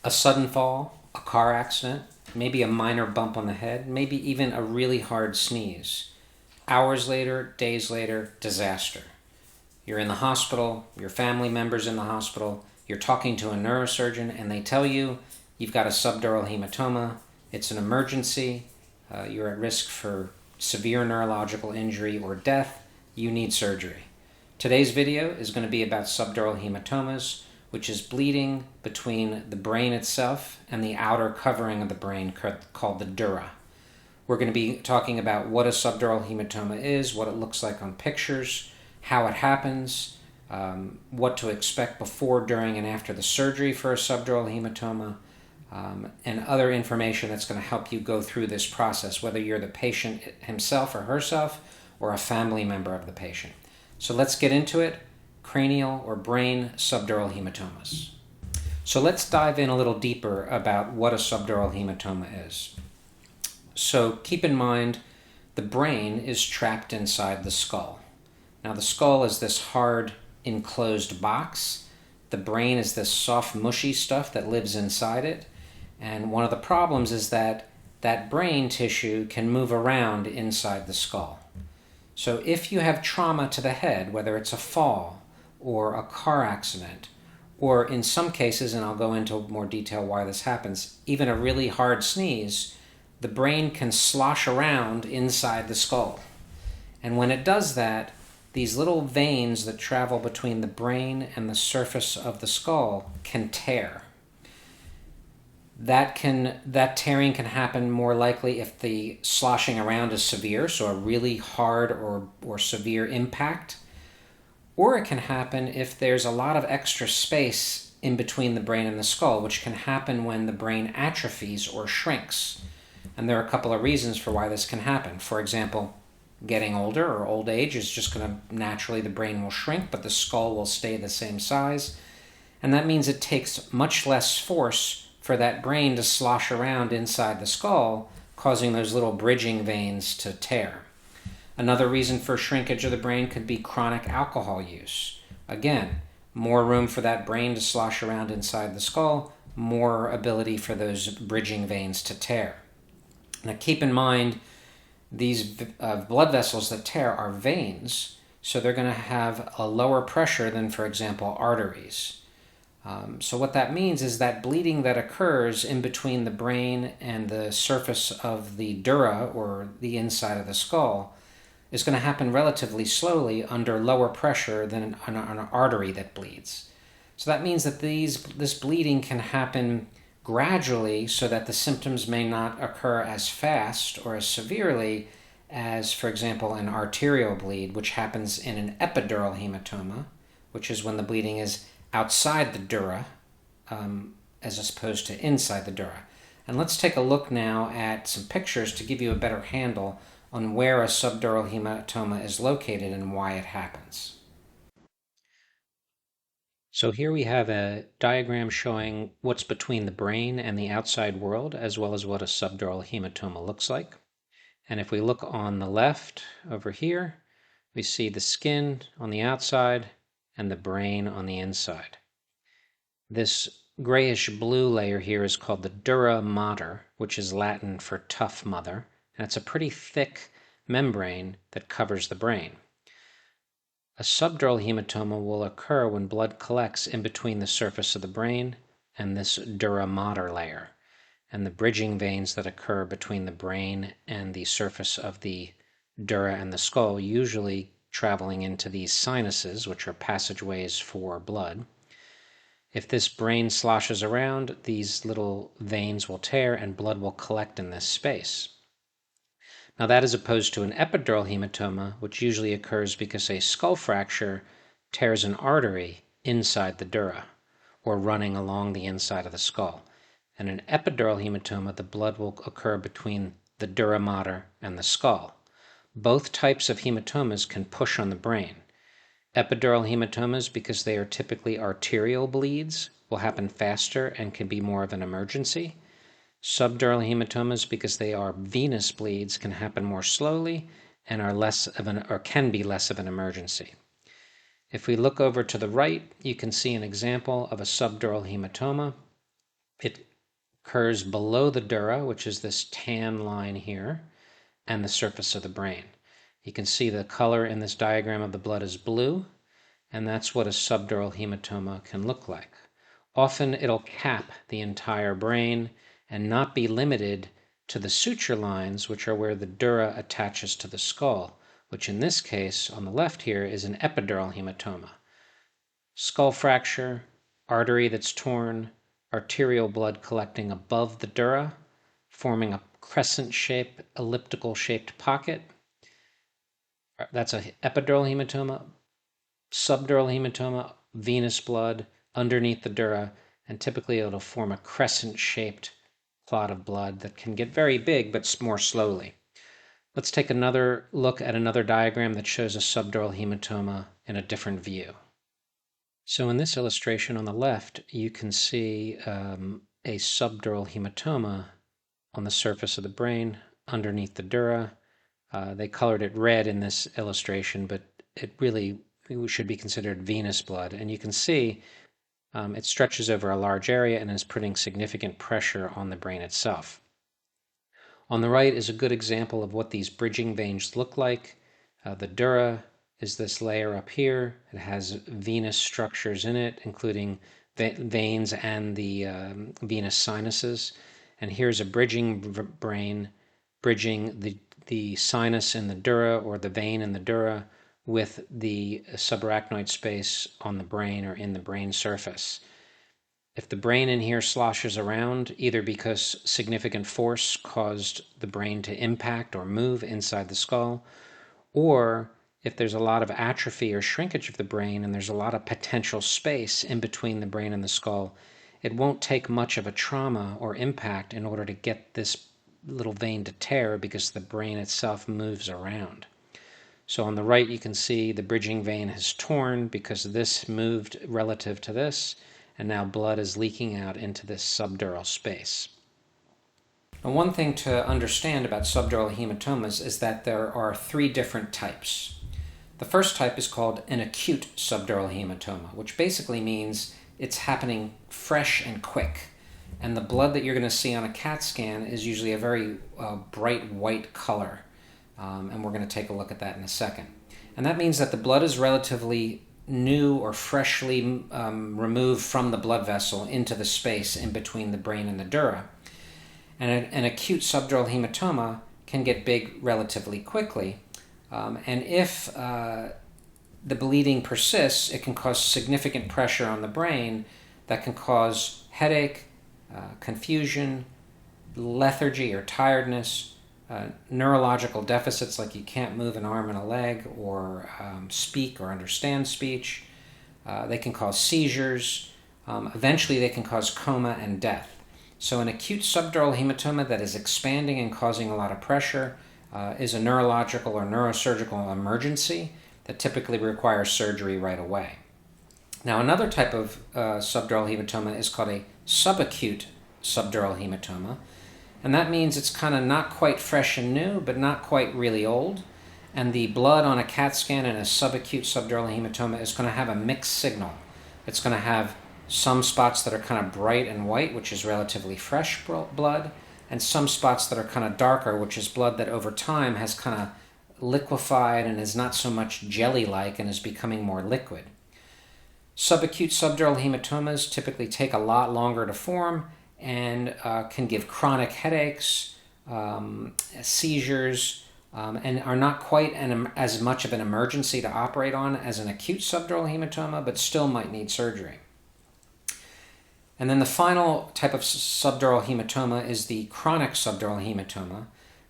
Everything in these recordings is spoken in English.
A sudden fall, a car accident, maybe a minor bump on the head, maybe even a really hard sneeze. Hours later, days later, disaster. You're in the hospital, your family member's in the hospital, you're talking to a neurosurgeon, and they tell you you've got a subdural hematoma, it's an emergency, you're at risk for severe neurological injury or death, you need surgery. Today's video is going to be about subdural hematomas, which is bleeding between the brain itself and the outer covering of the brain called the dura. We're going to be talking about what a subdural hematoma is, what it looks like on pictures, how it happens, what to expect before, during, and after the surgery for a subdural hematoma, and other information that's going to help you go through this process, whether you're the patient himself or herself or a family member of the patient. So let's get into it. Cranial or brain subdural hematomas. So let's dive in a little deeper about what a subdural hematoma is. So keep in mind, the brain is trapped inside the skull. Now the skull is this hard enclosed box. The brain is this soft mushy stuff that lives inside it. And one of the problems is that that brain tissue can move around inside the skull. So if you have trauma to the head, whether it's a fall or a car accident, or in some cases, and I'll go into more detail why this happens, even a really hard sneeze, the brain can slosh around inside the skull. And when it does that, these little veins that travel between the brain and the surface of the skull can tear. That tearing can happen more likely if the sloshing around is severe, so a really hard or severe impact. Or it can happen if there's a lot of extra space in between the brain and the skull, which can happen when the brain atrophies or shrinks. And there are a couple of reasons for why this can happen. For example, getting older or old age is just going to naturally, the brain will shrink, but the skull will stay the same size. And that means it takes much less force for that brain to slosh around inside the skull, causing those little bridging veins to tear. Another reason for shrinkage of the brain could be chronic alcohol use. Again, more room for that brain to slosh around inside the skull, more ability for those bridging veins to tear. Now keep in mind, these blood vessels that tear are veins, so they're going to have a lower pressure than, for example, arteries. So what that means is that bleeding that occurs in between the brain and the surface of the dura, or the inside of the skull, is going to happen relatively slowly under lower pressure than an artery that bleeds. So that means that this bleeding can happen gradually so that the symptoms may not occur as fast or as severely as, for example, an arterial bleed, which happens in an epidural hematoma, which is when the bleeding is outside the dura, as opposed to inside the dura. And let's take a look now at some pictures to give you a better handle on where a subdural hematoma is located and why it happens. So here we have a diagram showing what's between the brain and the outside world, as well as what a subdural hematoma looks like. And if we look on the left over here, we see the skin on the outside and the brain on the inside. This grayish blue layer here is called the dura mater, which is Latin for tough mother, and it's a pretty thick membrane that covers the brain. A subdural hematoma will occur when blood collects in between the surface of the brain and this dura mater layer, and the bridging veins that occur between the brain and the surface of the dura and the skull, usually traveling into these sinuses, which are passageways for blood. If this brain sloshes around, these little veins will tear and blood will collect in this space. Now that is opposed to an epidural hematoma, which usually occurs because a skull fracture tears an artery inside the dura, or running along the inside of the skull. And an epidural hematoma, the blood will occur between the dura mater and the skull. Both types of hematomas can push on the brain. Epidural hematomas, because they are typically arterial bleeds, will happen faster and can be more of an emergency. Subdural hematomas, because they are venous bleeds, can happen more slowly and are can be less of an emergency. If we look over to the right, you can see an example of a subdural hematoma. It occurs below the dura, which is this tan line here, and the surface of the brain. You can see the color in this diagram of the blood is blue, and that's what a subdural hematoma can look like. Often it'll cap the entire brain and not be limited to the suture lines, which are where the dura attaches to the skull, which in this case, on the left here, is an epidural hematoma. Skull fracture, artery that's torn, arterial blood collecting above the dura, forming a crescent-shaped, elliptical-shaped pocket. That's an epidural hematoma. Subdural hematoma, venous blood underneath the dura, and typically it'll form a crescent-shaped clot of blood that can get very big, but more slowly. Let's take another look at another diagram that shows a subdural hematoma in a different view. So in this illustration on the left, you can see a subdural hematoma on the surface of the brain underneath the dura. They colored it red in this illustration, but it should be considered venous blood. And you can see it stretches over a large area and is putting significant pressure on the brain itself. On the right is a good example of what these bridging veins look like. The dura is this layer up here. It has venous structures in it, including veins and the venous sinuses. And here's a bridging brain bridging the sinus in the dura or the vein in the dura with the subarachnoid space on the brain or in the brain surface. If the brain in here sloshes around, either because significant force caused the brain to impact or move inside the skull, or if there's a lot of atrophy or shrinkage of the brain and there's a lot of potential space in between the brain and the skull, it won't take much of a trauma or impact in order to get this little vein to tear because the brain itself moves around. So on the right you can see the bridging vein has torn because this moved relative to this, and now blood is leaking out into this subdural space. Now, one thing to understand about subdural hematomas is that there are 3 different types. The first type is called an acute subdural hematoma, which basically means it's happening fresh and quick. And the blood that you're going to see on a CAT scan is usually a very bright white color. And we're going to take a look at that in a second. And that means that the blood is relatively new or freshly removed from the blood vessel into the space in between the brain and the dura. And an acute subdural hematoma can get big relatively quickly. And if the bleeding persists, it can cause significant pressure on the brain that can cause headache, confusion, lethargy or tiredness, neurological deficits like you can't move an arm and a leg or speak or understand speech. They can cause seizures. Eventually they can cause coma and death. So an acute subdural hematoma that is expanding and causing a lot of pressure is a neurological or neurosurgical emergency that typically requires surgery right away. Now another type of subdural hematoma is called a subacute subdural hematoma, and that means it's kind of not quite fresh and new, but not quite really old, and the blood on a CAT scan in a subacute subdural hematoma is going to have a mixed signal. It's going to have some spots that are kind of bright and white, which is relatively fresh blood, and some spots that are kind of darker, which is blood that over time has kind of liquefied and is not so much jelly-like and is becoming more liquid. Subacute subdural hematomas typically take a lot longer to form and can give chronic headaches, seizures, and are not quite as much of an emergency to operate on as an acute subdural hematoma, but still might need surgery. And then the final type of subdural hematoma is the chronic subdural hematoma.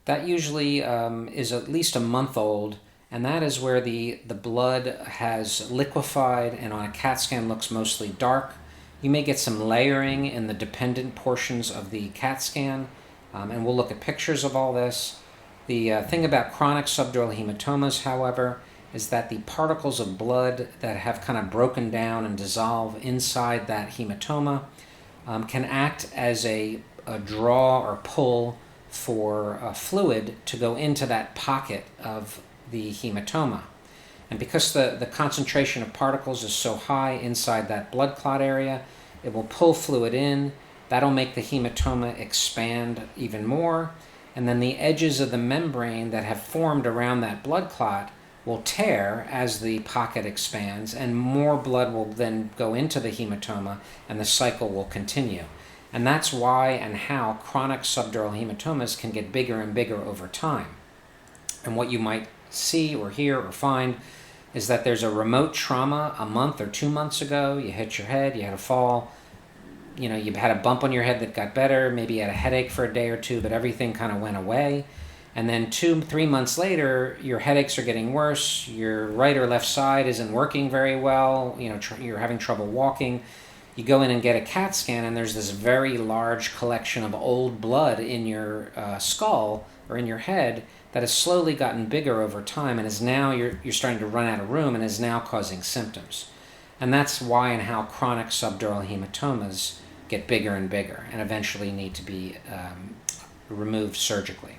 That usually is at least a month old, and that is where the blood has liquefied and on a CAT scan looks mostly dark. You may get some layering in the dependent portions of the CAT scan, and we'll look at pictures of all this. The thing about chronic subdural hematomas, however, is that the particles of blood that have kind of broken down and dissolve inside that hematoma can act as a draw or pull for fluid to go into that pocket of the hematoma. And because the concentration of particles is so high inside that blood clot area, it will pull fluid in, That'll make the hematoma expand even more, and then the edges of the membrane that have formed around that blood clot will tear as the pocket expands, and more blood will then go into the hematoma, and the cycle will continue. And that's why and how chronic subdural hematomas can get bigger and bigger over time. And what you might see or hear or find is that there's a remote trauma a month or 2 months ago. You hit your head, you had a fall, you had a bump on your head that got better, maybe you had a headache for a day or two, but everything kind of went away. And then 2-3 months later, your headaches are getting worse, your right or left side isn't working very well, you're having trouble walking. You go in and get a CAT scan, and there's this very large collection of old blood in your skull or in your head that has slowly gotten bigger over time, and is now you're starting to run out of room and is now causing symptoms. And that's why and how chronic subdural hematomas get bigger and bigger and eventually need to be removed surgically.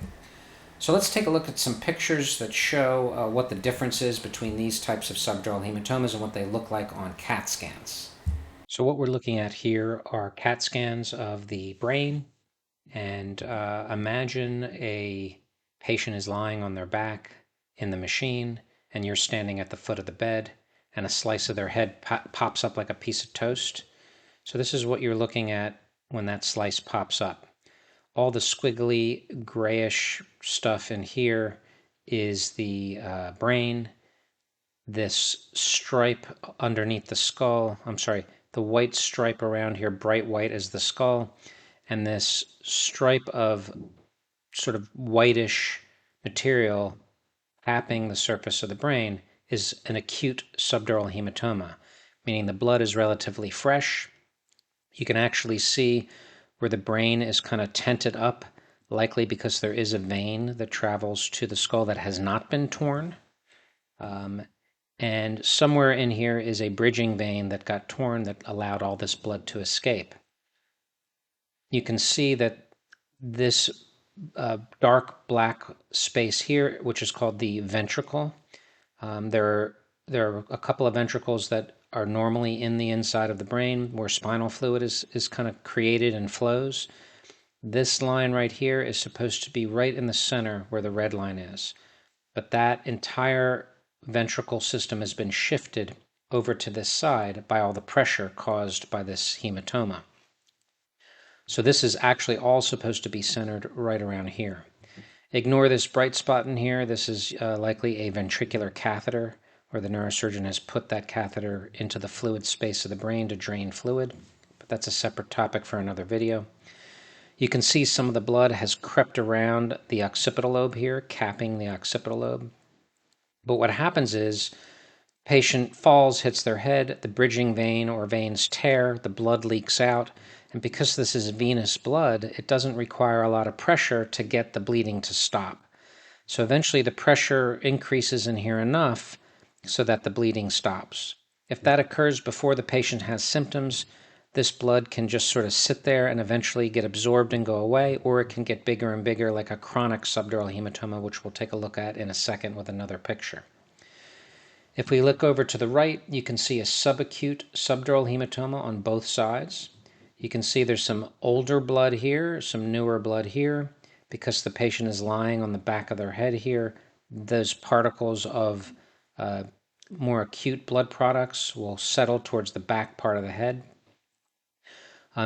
So let's take a look at some pictures that show what the difference is between these types of subdural hematomas and what they look like on CAT scans. So what we're looking at here are CAT scans of the brain, and imagine a patient is lying on their back in the machine, and you're standing at the foot of the bed, and a slice of their head pops up like a piece of toast. So this is what you're looking at when that slice pops up. All the squiggly grayish stuff in here is the brain. This stripe underneath the skull, the white stripe around here, bright white, is the skull. And this stripe of sort of whitish material tapping the surface of the brain is an acute subdural hematoma, meaning the blood is relatively fresh. You can actually see where the brain is kind of tented up, likely because there is a vein that travels to the skull that has not been torn. And somewhere in here is a bridging vein that got torn that allowed all this blood to escape. You can see that this dark black space here, which is called the ventricle, there are a couple of ventricles that are normally in the inside of the brain where spinal fluid is kind of created and flows. This line right here is supposed to be right in the center where the red line is. But that entire ventricle system has been shifted over to this side by all the pressure caused by this hematoma. So this is actually all supposed to be centered right around here. Ignore this bright spot in here. This is likely a ventricular catheter, where the neurosurgeon has put that catheter into the fluid space of the brain to drain fluid. But that's a separate topic for another video. You can see some of the blood has crept around the occipital lobe here, capping the occipital lobe. But what happens is, patient falls, hits their head, the bridging vein or veins tear, the blood leaks out, and because this is venous blood, it doesn't require a lot of pressure to get the bleeding to stop. So eventually the pressure increases in here enough so that the bleeding stops. If that occurs before the patient has symptoms, this blood can just sort of sit there and eventually get absorbed and go away, or it can get bigger and bigger like a chronic subdural hematoma, which we'll take a look at in a second with another picture. If we look over to the right, you can see a subacute subdural hematoma on both sides. You can see there's some older blood here, some newer blood here. Because the patient is lying on the back of their head here, those particles of more acute blood products will settle towards the back part of the head.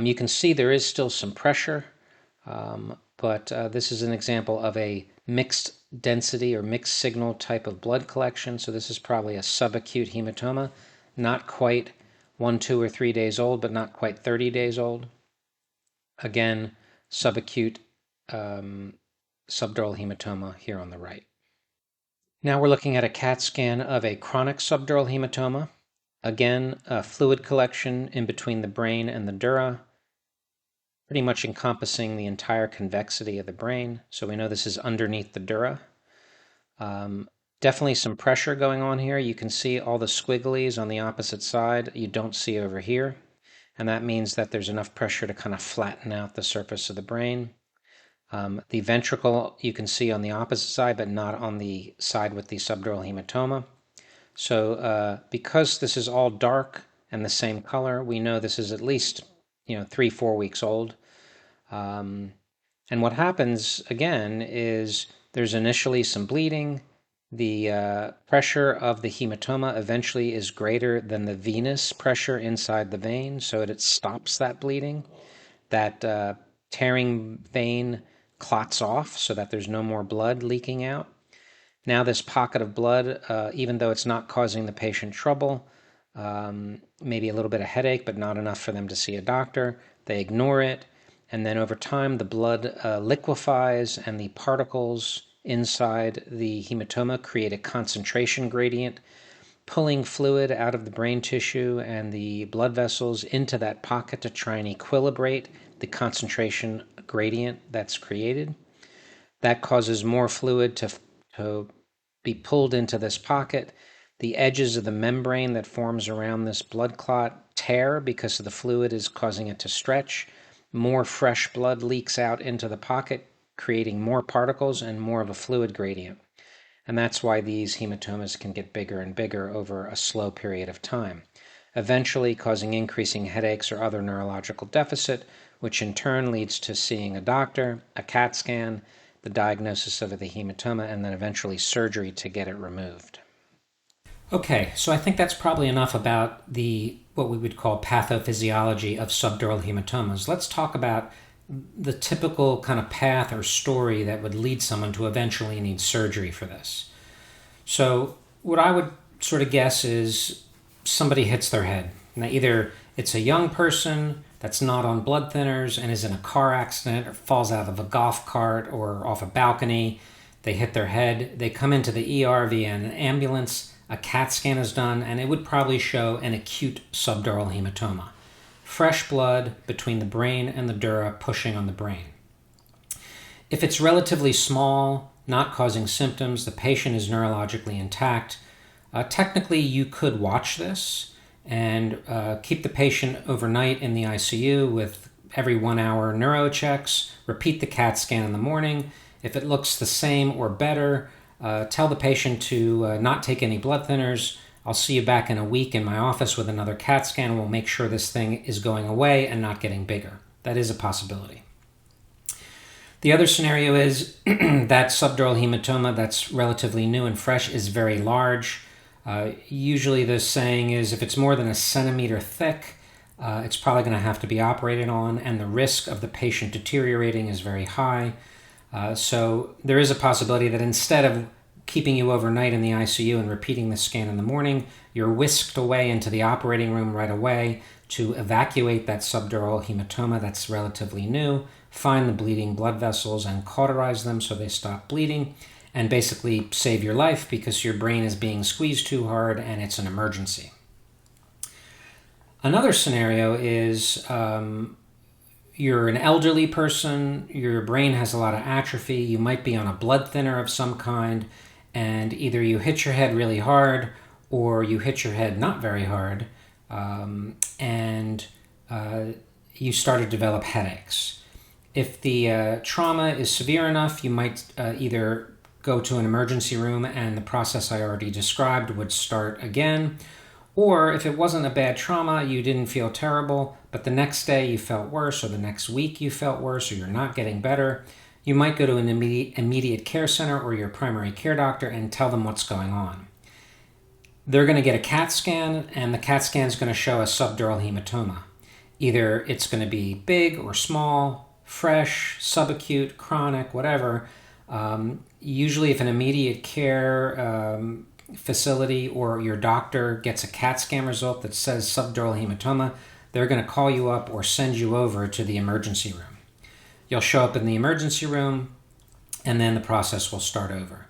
You can see there is still some pressure, but this is an example of a mixed density or mixed signal type of blood collection. So this is probably a subacute hematoma, not quite 1, 2, or 3 days old, but not quite 30 days old. Again, subacute subdural hematoma here on the right. Now we're looking at a CAT scan of a chronic subdural hematoma. Again, a fluid collection in between the brain and the dura, pretty much encompassing the entire convexity of the brain. So we know this is underneath the dura. Definitely some pressure going on here. You can see all the squigglies on the opposite side you don't see over here. And that means that there's enough pressure to kind of flatten out the surface of the brain. The ventricle you can see on the opposite side, but not on the side with the subdural hematoma. So because this is all dark and the same color, we know this is at least 3-4 weeks old. Um, and what happens again is there's initially some bleeding. The pressure of the hematoma eventually is greater than the venous pressure inside the vein, so it stops that bleeding. That tearing vein clots off so that there's no more blood leaking out. Now, this pocket of blood, even though it's not causing the patient trouble, maybe a little bit of headache, but not enough for them to see a doctor, they ignore it. And then over time, the blood liquefies and the particles inside the hematoma create a concentration gradient, pulling fluid out of the brain tissue and the blood vessels into that pocket to try and equilibrate the concentration gradient that's created. That causes more fluid to be pulled into this pocket. The edges of the membrane that forms around this blood clot tear because the fluid is causing it to stretch. More fresh blood leaks out into the pocket, creating more particles and more of a fluid gradient. And that's why these hematomas can get bigger and bigger over a slow period of time, eventually causing increasing headaches or other neurological deficit, which in turn leads to seeing a doctor, a CAT scan, the diagnosis of the hematoma, and then eventually surgery to get it removed. Okay, so I think that's probably enough about what we would call pathophysiology of subdural hematomas. Let's talk about the typical kind of path or story that would lead someone to eventually need surgery for this. So what I would sort of guess is somebody hits their head. Now, either it's a young person that's not on blood thinners and is in a car accident or falls out of a golf cart or off a balcony. They hit their head. They come into the ER via an ambulance. A CAT scan is done, and it would probably show an acute subdural hematoma. Fresh blood between the brain and the dura pushing on the brain. If it's relatively small, not causing symptoms, the patient is neurologically intact, technically you could watch this and keep the patient overnight in the ICU with every 1 hour neuro checks, repeat the CAT scan in the morning. If it looks the same or better, tell the patient to not take any blood thinners. I'll see you back in a week in my office with another CAT scan. We'll make sure this thing is going away and not getting bigger. That is a possibility. The other scenario is that subdural hematoma that's relatively new and fresh is very large. Usually the saying is if it's more than a centimeter thick, it's probably going to have to be operated on, and the risk of the patient deteriorating is very high. So there is a possibility that instead of keeping you overnight in the ICU and repeating the scan in the morning, you're whisked away into the operating room right away to evacuate that subdural hematoma that's relatively new, find the bleeding blood vessels and cauterize them so they stop bleeding, and basically save your life because your brain is being squeezed too hard and it's an emergency. Another scenario is you're an elderly person, your brain has a lot of atrophy, you might be on a blood thinner of some kind, and either you hit your head really hard or you hit your head not very hard, and you start to develop headaches. If the trauma is severe enough, you might either go to an emergency room and the process I already described would start again, or if it wasn't a bad trauma, you didn't feel terrible, but the next day you felt worse, or the next week you felt worse, or you're not getting better, you might go to an immediate care center or your primary care doctor and tell them what's going on. They're going to get a CAT scan, and the CAT scan is going to show a subdural hematoma. Either it's going to be big or small, fresh, subacute, chronic, whatever. Usually if an immediate care facility or your doctor gets a CAT scan result that says subdural hematoma, they're going to call you up or send you over to the emergency room. You'll show up in the emergency room, and then the process will start over.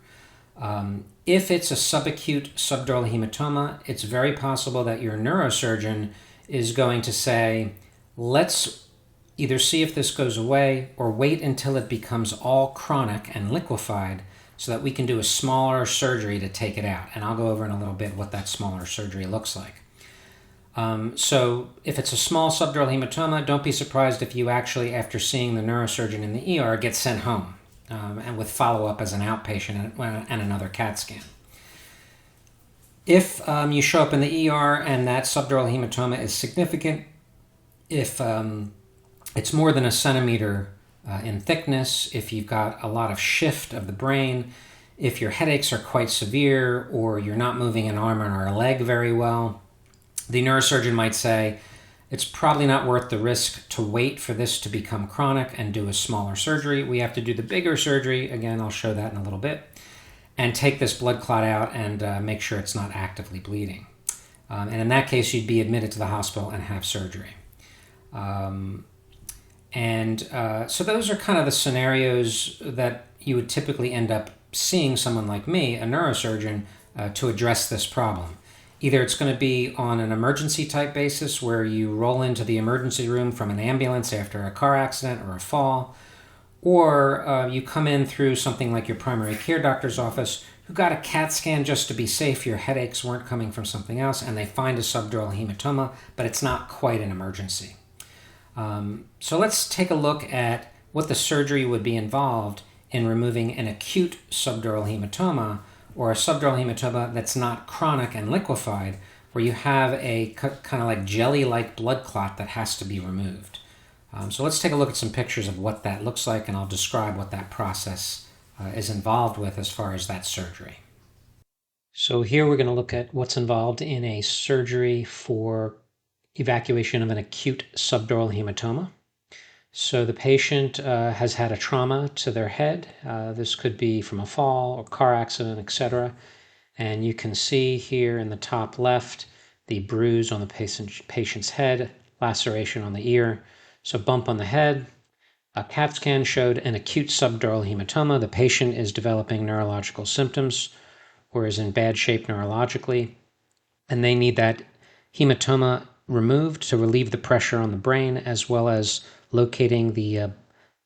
If it's a subacute subdural hematoma, it's very possible that your neurosurgeon is going to say, let's either see if this goes away or wait until it becomes all chronic and liquefied so that we can do a smaller surgery to take it out. And I'll go over in a little bit what that smaller surgery looks like. So if it's a small subdural hematoma, don't be surprised if you actually, after seeing the neurosurgeon in the ER, get sent home and with follow-up as an outpatient and another CAT scan. If you show up in the ER and that subdural hematoma is significant, If it's more than a centimeter in thickness, if you've got a lot of shift of the brain, if your headaches are quite severe or you're not moving an arm or a leg very well, the neurosurgeon might say it's probably not worth the risk to wait for this to become chronic and do a smaller surgery. We have to do the bigger surgery. Again, I'll show that in a little bit. And take this blood clot out and make sure it's not actively bleeding. And in that case, you'd be admitted to the hospital and have surgery. So those are kind of the scenarios that you would typically end up seeing someone like me, a neurosurgeon, to address this problem. Either it's going to be on an emergency type basis where you roll into the emergency room from an ambulance after a car accident or a fall, or you come in through something like your primary care doctor's office who got a CAT scan just to be safe, your headaches weren't coming from something else, and they find a subdural hematoma, but it's not quite an emergency. So let's take a look at what the surgery would be involved in removing an acute subdural hematoma, or a subdural hematoma that's not chronic and liquefied, where you have a kind of like jelly-like blood clot that has to be removed. So let's take a look at some pictures of what that looks like, and I'll describe what that process is involved with as far as that surgery. So here we're going to look at what's involved in a surgery for evacuation of an acute subdural hematoma. So the patient has had a trauma to their head. This could be from a fall or car accident, etc. And you can see here in the top left the bruise on the patient's head, laceration on the ear. So bump on the head. A CAT scan showed an acute subdural hematoma. The patient is developing neurological symptoms or is in bad shape neurologically, and they need that hematoma removed to relieve the pressure on the brain, as well as locating the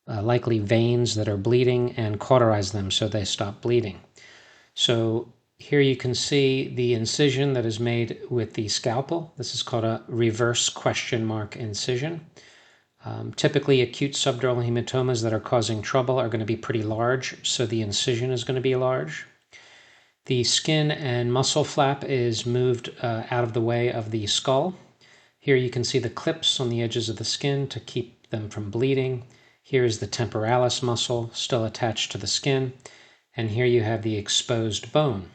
likely veins that are bleeding and cauterize them so they stop bleeding. So here you can see the incision that is made with the scalpel. This is called a reverse question mark incision. Typically, acute subdural hematomas that are causing trouble are going to be pretty large, so the incision is going to be large. The skin and muscle flap is moved out of the way of the skull. Here you can see the clips on the edges of the skin to keep them from bleeding. Here is the temporalis muscle still attached to the skin. And here you have the exposed bone.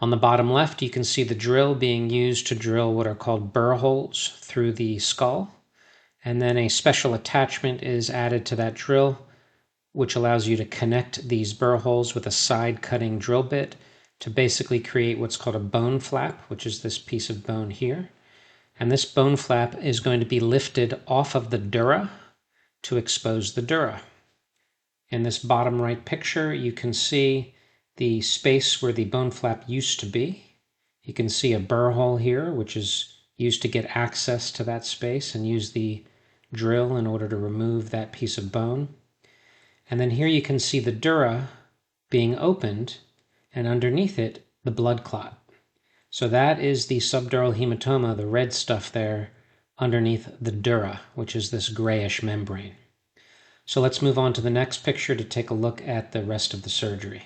On the bottom left, you can see the drill being used to drill what are called burr holes through the skull. And then a special attachment is added to that drill, which allows you to connect these burr holes with a side-cutting drill bit to basically create what's called a bone flap, which is this piece of bone here. And this bone flap is going to be lifted off of the dura to expose the dura. In this bottom right picture, you can see the space where the bone flap used to be. You can see a burr hole here, which is used to get access to that space and use the drill in order to remove that piece of bone. And then here you can see the dura being opened, and underneath it, the blood clot. So that is the subdural hematoma, the red stuff there, underneath the dura, which is this grayish membrane. So let's move on to the next picture to take a look at the rest of the surgery.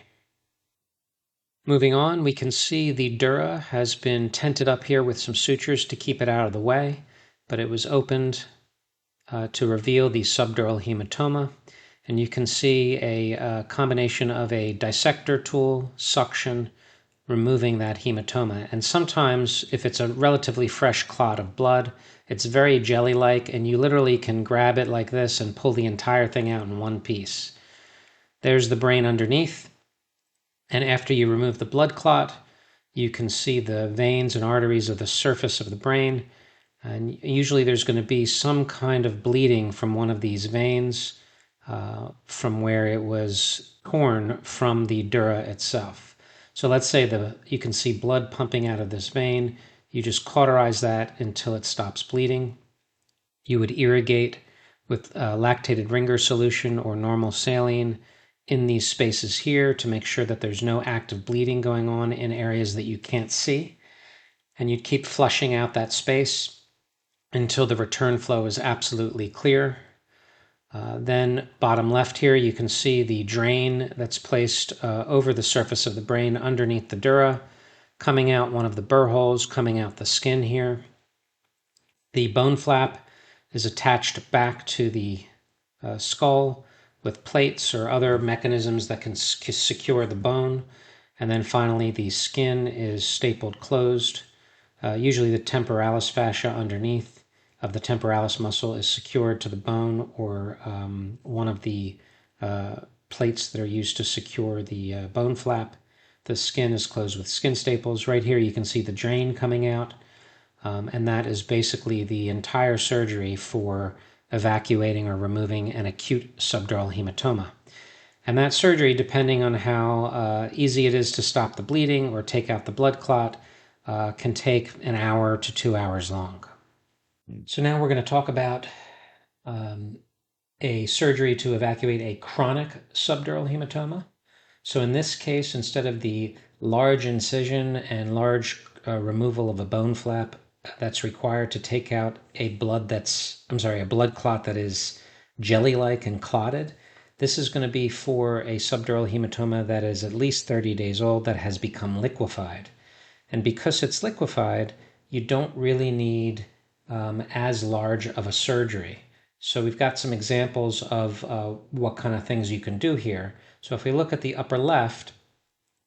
Moving on, we can see the dura has been tented up here with some sutures to keep it out of the way, but it was opened to reveal the subdural hematoma. And you can see a combination of a dissector tool, suction, removing that hematoma. And sometimes, if it's a relatively fresh clot of blood, it's very jelly-like, and you literally can grab it like this and pull the entire thing out in one piece. There's the brain underneath. And after you remove the blood clot, you can see the veins and arteries of the surface of the brain. And usually there's going to be some kind of bleeding from one of these veins from where it was torn from the dura itself. So let's say you can see blood pumping out of this vein. You just cauterize that until it stops bleeding. You would irrigate with lactated Ringer solution or normal saline in these spaces here to make sure that there's no active bleeding going on in areas that you can't see. And you'd keep flushing out that space until the return flow is absolutely clear. Then bottom left here, you can see the drain that's placed over the surface of the brain underneath the dura, coming out one of the burr holes, coming out the skin here. The bone flap is attached back to the skull with plates or other mechanisms that can secure the bone. And then finally, the skin is stapled closed. Usually, the temporalis fascia underneath of the temporalis muscle is secured to the bone, or one of the plates that are used to secure the bone flap. The skin is closed with skin staples. Right here, you can see the drain coming out. And that is basically the entire surgery for evacuating or removing an acute subdural hematoma. And that surgery, depending on how easy it is to stop the bleeding or take out the blood clot, can take an hour to 2 hours long. So now we're going to talk about a surgery to evacuate a chronic subdural hematoma. So in this case, instead of the large incision and large removal of a bone flap that's required to take out a blood clot that is jelly-like and clotted, this is going to be for a subdural hematoma that is at least 30 days old that has become liquefied. And because it's liquefied, you don't really need as large of a surgery. So we've got some examples of what kind of things you can do here. So if we look at the upper left,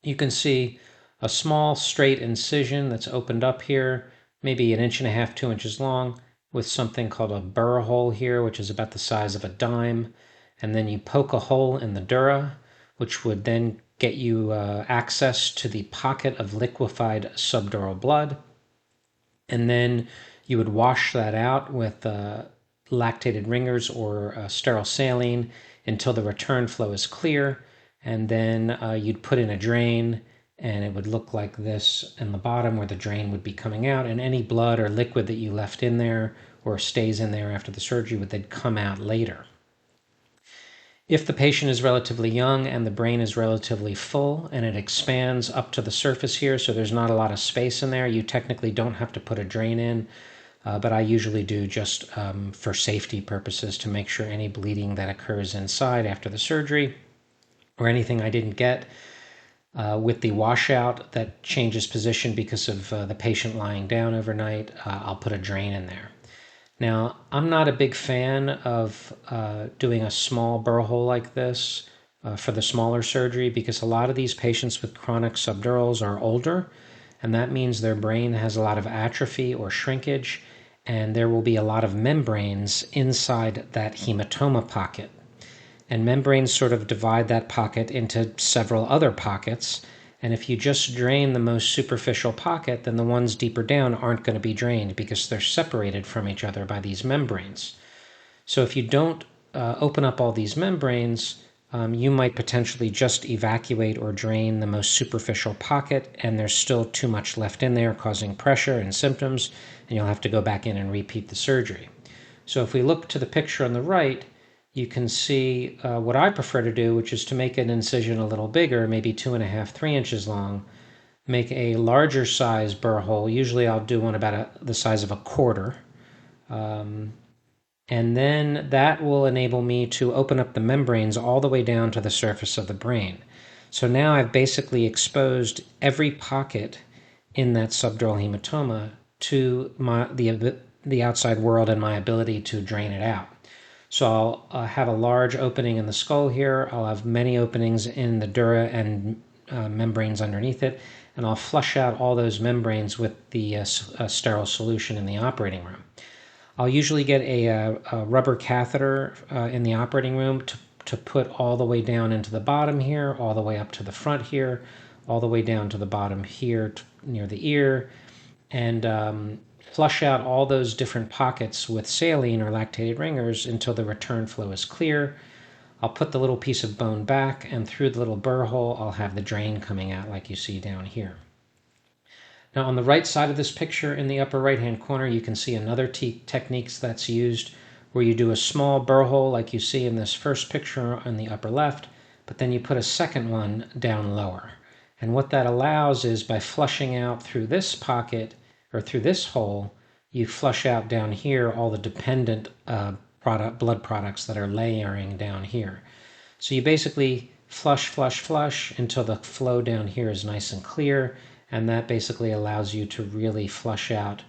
you can see a small straight incision that's opened up here, maybe 1.5 to 2 inches long, with something called a burr hole here, which is about the size of a dime. And then you poke a hole in the dura, which would then get you access to the pocket of liquefied subdural blood. And then you would wash that out with lactated ringers or sterile saline until the return flow is clear. And then you'd put in a drain, and it would look like this in the bottom where the drain would be coming out, and any blood or liquid that you left in there or stays in there after the surgery would then come out later. If the patient is relatively young and the brain is relatively full and it expands up to the surface here, so there's not a lot of space in there, you technically don't have to put a drain in, but I usually do just for safety purposes to make sure any bleeding that occurs inside after the surgery or anything I didn't get with the washout that changes position because of the patient lying down overnight, I'll put a drain in there. Now, I'm not a big fan of doing a small burr hole like this for the smaller surgery because a lot of these patients with chronic subdurals are older, and that means their brain has a lot of atrophy or shrinkage, and there will be a lot of membranes inside that hematoma pocket. And membranes sort of divide that pocket into several other pockets. And if you just drain the most superficial pocket, then the ones deeper down aren't going to be drained because they're separated from each other by these membranes. So if you don't open up all these membranes, you might potentially just evacuate or drain the most superficial pocket, and there's still too much left in there causing pressure and symptoms, and you'll have to go back in and repeat the surgery. So if we look to the picture on the right, you can see what I prefer to do, which is to make an incision a little bigger, maybe 2.5, 3 inches long, make a larger size burr hole. Usually I'll do one about the size of a quarter. And then that will enable me to open up the membranes all the way down to the surface of the brain. So now I've basically exposed every pocket in that subdural hematoma to the outside world and my ability to drain it out. So I'll have a large opening in the skull here. I'll have many openings in the dura and membranes underneath it, and I'll flush out all those membranes with the sterile solution in the operating room. I'll usually get a rubber catheter in the operating room to put all the way down into the bottom here, all the way up to the front here, all the way down to the bottom here near the ear, and flush out all those different pockets with saline or lactated ringers until the return flow is clear. I'll put the little piece of bone back, and through the little burr hole, I'll have the drain coming out like you see down here. Now on the right side of this picture in the upper right-hand corner, you can see another technique that's used where you do a small burr hole like you see in this first picture on the upper left, but then you put a second one down lower. And what that allows is by flushing out through this pocket or through this hole, you flush out down here all the dependent blood products that are layering down here. So you basically flush until the flow down here is nice and clear, and that basically allows you to really flush out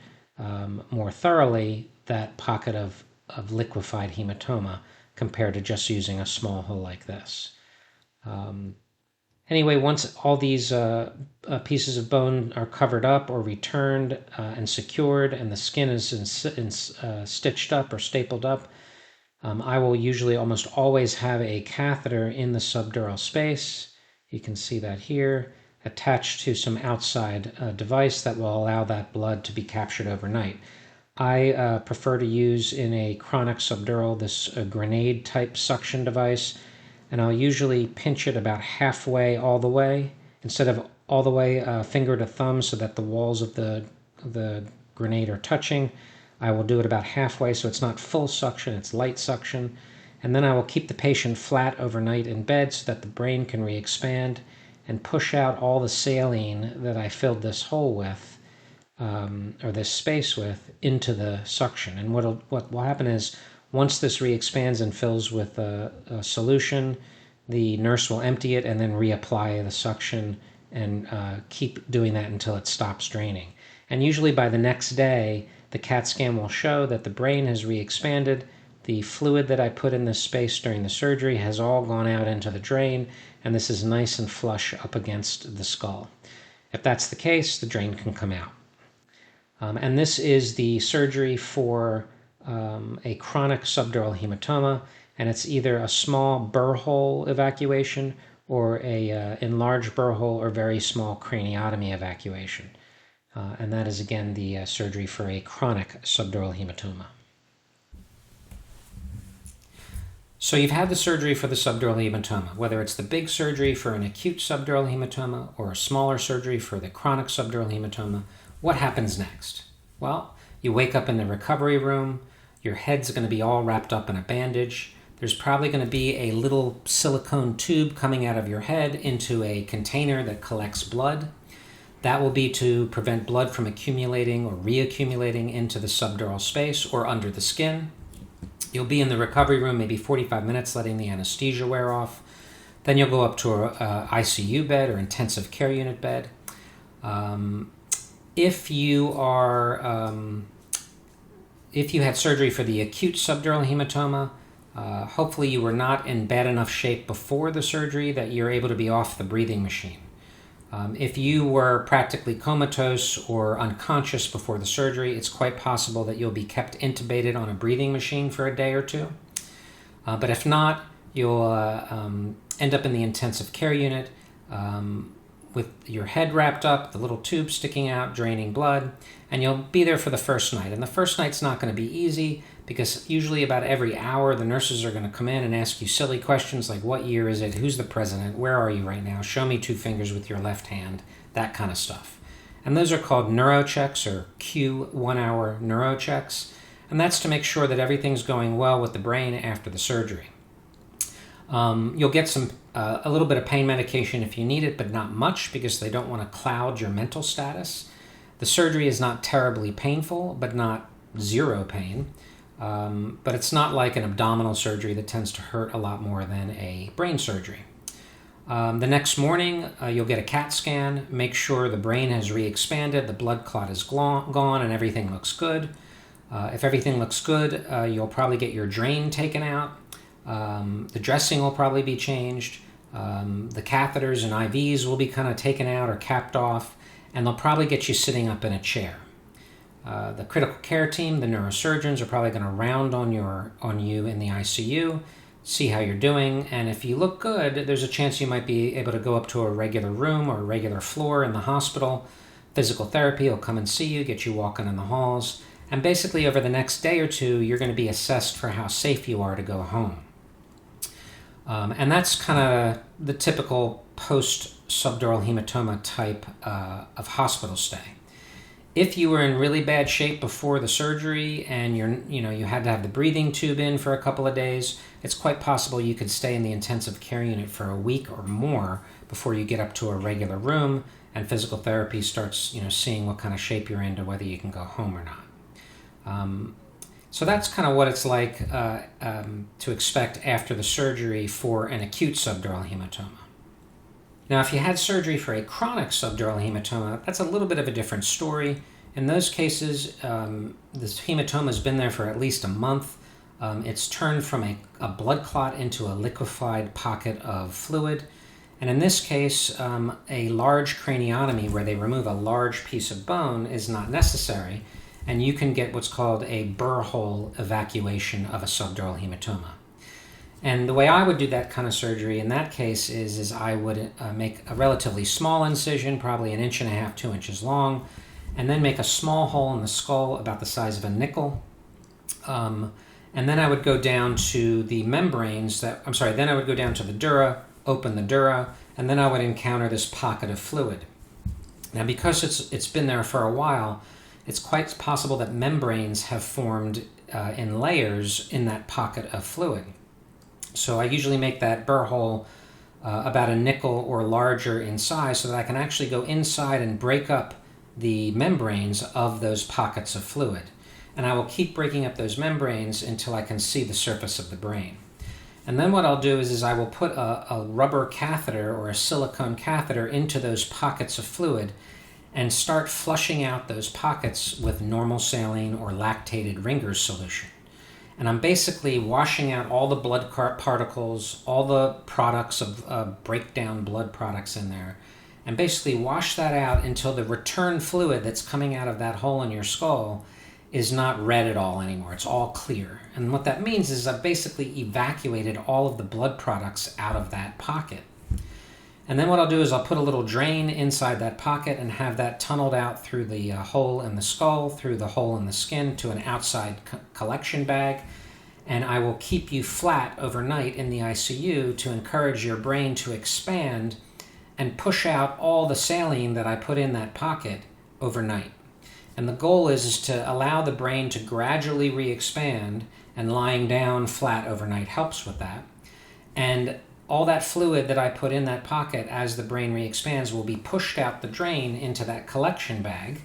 more thoroughly that pocket of liquefied hematoma compared to just using a small hole like this. Anyway, once all these pieces of bone are covered up or returned and secured, and the skin is stitched up or stapled up, I will usually almost always have a catheter in the subdural space. You can see that here, attached to some outside device that will allow that blood to be captured overnight. I prefer to use in a chronic subdural this grenade type suction device, and I'll usually pinch it about halfway all the way instead of all the way finger to thumb so that the walls of the grenade are touching. I will do it about halfway so it's not full suction, it's light suction, and then I will keep the patient flat overnight in bed so that the brain can re-expand and push out all the saline that I filled this hole with, or this space with, into the suction. And what will happen is, once this re-expands and fills with a solution, the nurse will empty it and then reapply the suction and keep doing that until it stops draining. And usually by the next day, the CAT scan will show that the brain has re-expanded. The fluid that I put in this space during the surgery has all gone out into the drain, and this is nice and flush up against the skull. If that's the case, the drain can come out. And this is the surgery for a chronic subdural hematoma, and it's either a small burr hole evacuation or a enlarged burr hole or very small craniotomy evacuation. And that is again the surgery for a chronic subdural hematoma. So you've had the surgery for the subdural hematoma, whether it's the big surgery for an acute subdural hematoma or a smaller surgery for the chronic subdural hematoma. What happens next? Well, you wake up in the recovery room, your head's going to be all wrapped up in a bandage. There's probably going to be a little silicone tube coming out of your head into a container that collects blood. That will be to prevent blood from accumulating or reaccumulating into the subdural space or under the skin. You'll be in the recovery room maybe 45 minutes letting the anesthesia wear off. Then you'll go up to an ICU bed or intensive care unit bed. If you had surgery for the acute subdural hematoma, hopefully you were not in bad enough shape before the surgery that you're able to be off the breathing machine. If you were practically comatose or unconscious before the surgery, it's quite possible that you'll be kept intubated on a breathing machine for a day or two. But if not, you'll end up in the intensive care unit with your head wrapped up, the little tube sticking out, draining blood, and you'll be there for the first night. And the first night's not going to be easy because usually about every hour the nurses are going to come in and ask you silly questions like, what year is it? Who's the president? Where are you right now? Show me 2 fingers with your left hand, that kind of stuff. And those are called neurochecks or Q 1-hour neurochecks. And that's to make sure that everything's going well with the brain after the surgery. You'll get a little bit of pain medication if you need it, but not much because they don't want to cloud your mental status. The surgery is not terribly painful, but not zero pain. But it's not like an abdominal surgery that tends to hurt a lot more than a brain surgery. The next morning, you'll get a CAT scan, make sure the brain has re-expanded, the blood clot is gone, and everything looks good. If everything looks good, you'll probably get your drain taken out. The dressing will probably be changed. The catheters and IVs will be kind of taken out or capped off, and they'll probably get you sitting up in a chair. The critical care team, the neurosurgeons, are probably going to round on you in the ICU, see how you're doing, and if you look good, there's a chance you might be able to go up to a regular room or a regular floor in the hospital. Physical therapy will come and see you, get you walking in the halls, and basically over the next day or two, you're going to be assessed for how safe you are to go home. And that's kind of the typical post-subdural hematoma type of hospital stay. If you were in really bad shape before the surgery and you had to have the breathing tube in for a couple of days, it's quite possible you could stay in the intensive care unit for a week or more before you get up to a regular room and physical therapy starts, seeing what kind of shape you're in to whether you can go home or not. So that's kind of what it's like to expect after the surgery for an acute subdural hematoma. Now, if you had surgery for a chronic subdural hematoma, that's a little bit of a different story. In those cases, this hematoma has been there for at least a month. It's turned from a blood clot into a liquefied pocket of fluid. And in this case, a large craniotomy where they remove a large piece of bone is not necessary, and you can get what's called a burr hole evacuation of a subdural hematoma. And the way I would do that kind of surgery in that case is I would make a relatively small incision, probably 1.5 inches, 2 inches long, and then make a small hole in the skull about the size of a nickel. And then I would go down to the membranes then I would go down to the dura, open the dura, and then I would encounter this pocket of fluid. Now, because it's been there for a while, it's quite possible that membranes have formed in layers in that pocket of fluid. So I usually make that burr hole about a nickel or larger in size so that I can actually go inside and break up the membranes of those pockets of fluid. And I will keep breaking up those membranes until I can see the surface of the brain. And then what I'll do is I will put a rubber catheter or a silicone catheter into those pockets of fluid and start flushing out those pockets with normal saline or lactated Ringer's solution. And I'm basically washing out all the blood particles, all the products of breakdown blood products in there, and basically wash that out until the return fluid that's coming out of that hole in your skull is not red at all anymore. It's all clear. And what that means is I've basically evacuated all of the blood products out of that pocket. And then what I'll do is I'll put a little drain inside that pocket and have that tunneled out through the hole in the skull, through the hole in the skin to an outside collection bag. And I will keep you flat overnight in the ICU to encourage your brain to expand and push out all the saline that I put in that pocket overnight. And the goal is to allow the brain to gradually re-expand, and lying down flat overnight helps with that. And all that fluid that I put in that pocket as the brain re-expands will be pushed out the drain into that collection bag.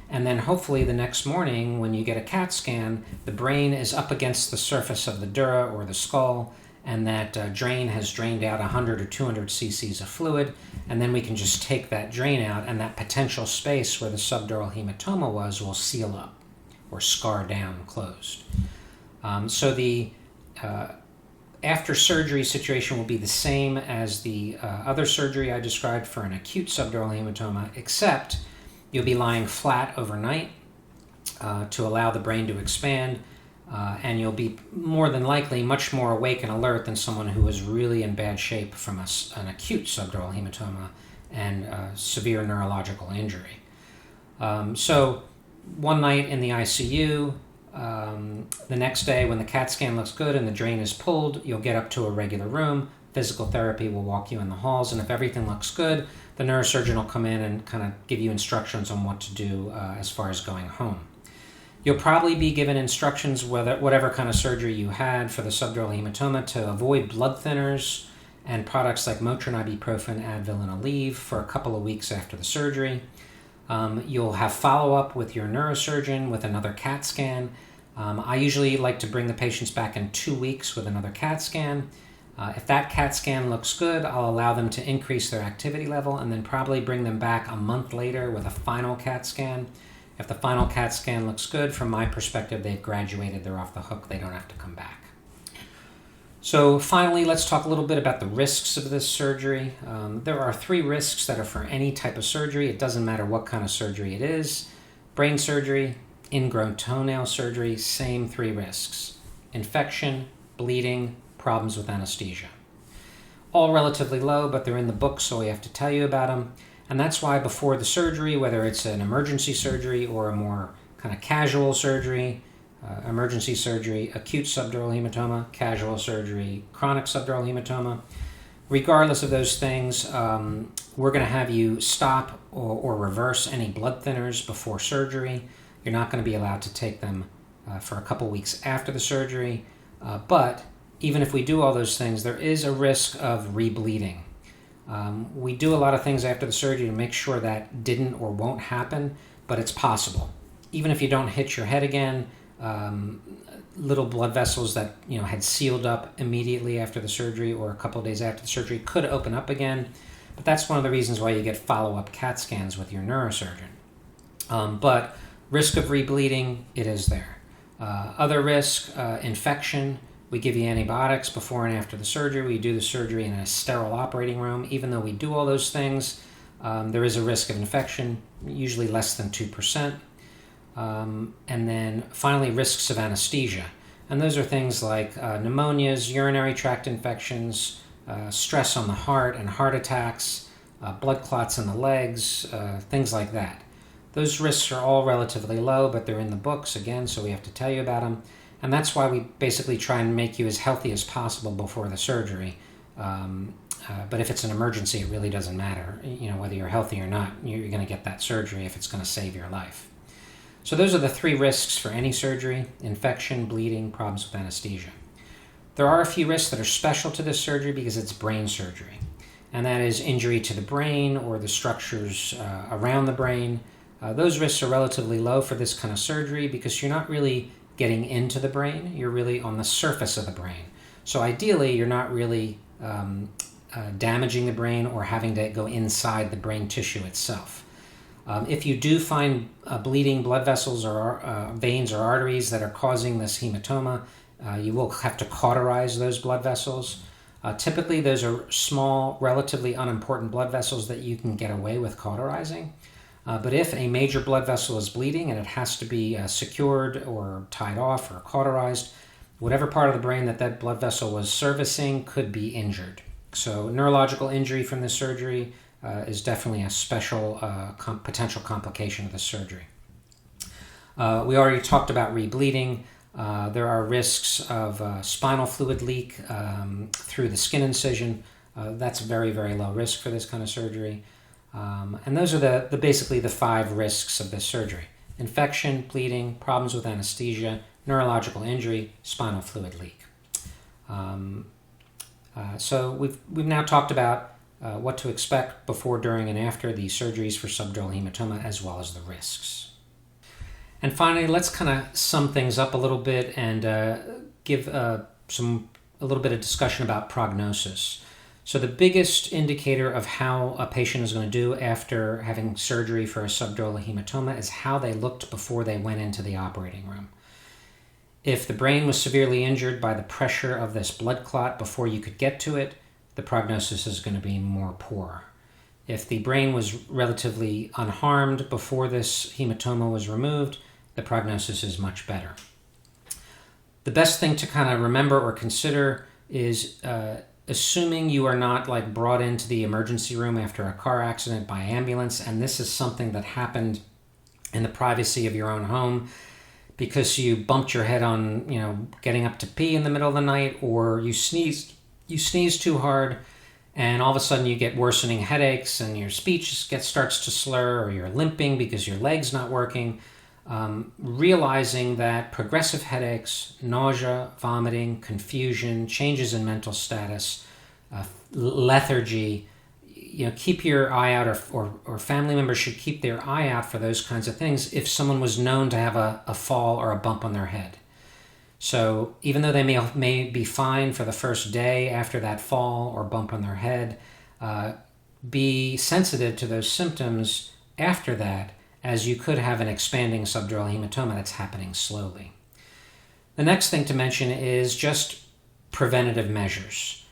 And then hopefully the next morning when you get a CAT scan, the brain is up against the surface of the dura or the skull, and that drain has drained out 100 or 200 cc's of fluid, and then we can just take that drain out, and that potential space where the subdural hematoma was will seal up or scar down closed. So the after surgery situation will be the same as the other surgery I described for an acute subdural hematoma, except you'll be lying flat overnight to allow the brain to expand. And you'll be more than likely much more awake and alert than someone who is really in bad shape from an acute subdural hematoma and severe neurological injury. So one night in the ICU, the next day when the CAT scan looks good and the drain is pulled, you'll get up to a regular room. Physical therapy will walk you in the halls, and if everything looks good, the neurosurgeon will come in and kind of give you instructions on what to do as far as going home. You'll probably be given instructions, whatever kind of surgery you had for the subdural hematoma, to avoid blood thinners and products like Motrin, ibuprofen, Advil, and Aleve for a couple of weeks after the surgery. You'll have follow-up with your neurosurgeon with another CAT scan. I usually like to bring the patients back in 2 weeks with another CAT scan. If that CAT scan looks good, I'll allow them to increase their activity level and then probably bring them back a month later with a final CAT scan. If the final CAT scan looks good, from my perspective, they've graduated, they're off the hook, they don't have to come back. So finally, let's talk a little bit about the risks of this surgery. There are 3 risks that are for any type of surgery. It doesn't matter what kind of surgery it is. Brain surgery, ingrown toenail surgery, same 3 risks. Infection, bleeding, problems with anesthesia. All relatively low, but they're in the book, so we have to tell you about them. And that's why before the surgery, whether it's an emergency surgery or a more kind of casual surgery, emergency surgery, acute subdural hematoma, casual surgery, chronic subdural hematoma, regardless of those things, we're going to have you stop or reverse any blood thinners before surgery. You're not going to be allowed to take them for a couple weeks after the surgery. But even if we do all those things, there is a risk of rebleeding. We do a lot of things after the surgery to make sure that didn't or won't happen, but it's possible. Even if you don't hit your head again, little blood vessels that had sealed up immediately after the surgery or a couple of days after the surgery could open up again. But that's one of the reasons why you get follow-up CAT scans with your neurosurgeon. But Risk of rebleeding, it is there. Other risk, infection. We give you antibiotics before and after the surgery. We do the surgery in a sterile operating room. Even though we do all those things, there is a risk of infection, usually less than 2%. And then finally, risks of anesthesia. And those are things like pneumonias, urinary tract infections, stress on the heart and heart attacks, blood clots in the legs, things like that. Those risks are all relatively low, but they're in the books again, so we have to tell you about them. And that's why we basically try and make you as healthy as possible before the surgery. But if it's an emergency, it really doesn't matter. Whether you're healthy or not, you're going to get that surgery if it's going to save your life. So those are the 3 risks for any surgery: infection, bleeding, problems with anesthesia. There are a few risks that are special to this surgery because it's brain surgery. And that is injury to the brain or the structures around the brain. Those risks are relatively low for this kind of surgery because you're not really getting into the brain. You're really on the surface of the brain. So ideally, you're not really damaging the brain or having to go inside the brain tissue itself. If you do find bleeding blood vessels or veins or arteries that are causing this hematoma, you will have to cauterize those blood vessels. Typically, those are small, relatively unimportant blood vessels that you can get away with cauterizing. But if a major blood vessel is bleeding and it has to be secured or tied off or cauterized, whatever part of the brain that blood vessel was servicing could be injured. So neurological injury from this surgery is definitely a special potential complication of the surgery. We already talked about rebleeding. There are risks of spinal fluid leak through the skin incision. That's very, very low risk for this kind of surgery. And those are basically the 5 risks of this surgery: infection, bleeding, problems with anesthesia, neurological injury, spinal fluid leak. So we've now talked about what to expect before, during, and after the surgeries for subdural hematoma, as well as the risks. And finally, let's kind of sum things up a little bit and give a little bit of discussion about prognosis. So the biggest indicator of how a patient is going to do after having surgery for a subdural hematoma is how they looked before they went into the operating room. If the brain was severely injured by the pressure of this blood clot before you could get to it, the prognosis is going to be more poor. If the brain was relatively unharmed before this hematoma was removed, the prognosis is much better. The best thing to kind of remember or consider is assuming you are not brought into the emergency room after a car accident by ambulance, and this is something that happened in the privacy of your own home because you bumped your head on, getting up to pee in the middle of the night, or you sneezed too hard, and all of a sudden you get worsening headaches and your speech starts to slur, or you're limping because your leg's not working. Realizing that progressive headaches, nausea, vomiting, confusion, changes in mental status, lethargy, keep your eye out, or family members should keep their eye out for those kinds of things if someone was known to have a fall or a bump on their head. So even though they may be fine for the first day after that fall or bump on their head, be sensitive to those symptoms after that, as you could have an expanding subdural hematoma that's happening slowly. The next thing to mention is just preventative measures.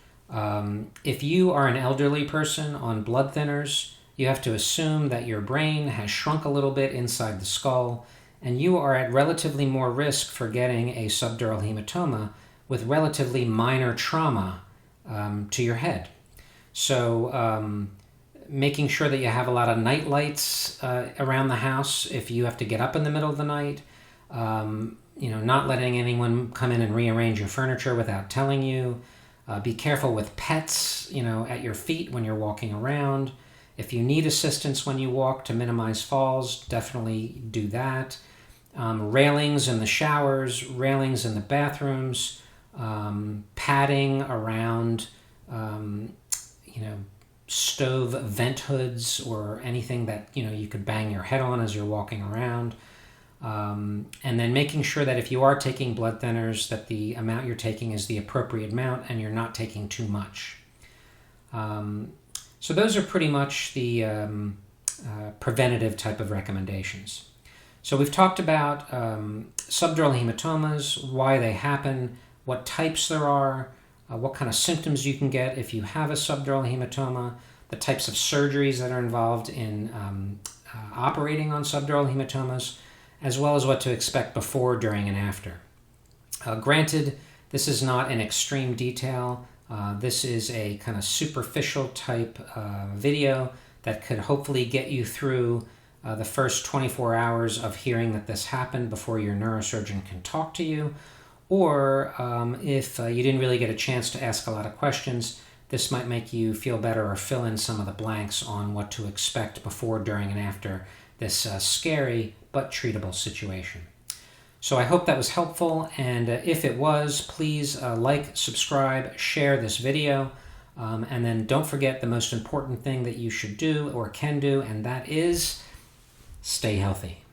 If you are an elderly person on blood thinners, you have to assume that your brain has shrunk a little bit inside the skull, and you are at relatively more risk for getting a subdural hematoma with relatively minor trauma to your head. So making sure that you have a lot of night lights around the house if you have to get up in the middle of the night, not letting anyone come in and rearrange your furniture without telling you. Be careful with pets, at your feet when you're walking around. If you need assistance when you walk to minimize falls, definitely do that. Railings in the showers, railings in the bathrooms, padding around, stove vent hoods or anything that, you could bang your head on as you're walking around. And then making sure that if you are taking blood thinners, that the amount you're taking is the appropriate amount and you're not taking too much. So those are pretty much the preventative type of recommendations. So we've talked about subdural hematomas, why they happen, what types there are, what kind of symptoms you can get if you have a subdural hematoma, the types of surgeries that are involved in operating on subdural hematomas, as well as what to expect before, during, and after. Granted, this is not in extreme detail. This is a kind of superficial type video that could hopefully get you through the first 24 hours of hearing that this happened before your neurosurgeon can talk to you. Or if you didn't really get a chance to ask a lot of questions, this might make you feel better or fill in some of the blanks on what to expect before, during, and after this scary but treatable situation. So I hope that was helpful, and if it was, please like, subscribe, share this video, and then don't forget the most important thing that you should do or can do, and that is stay healthy.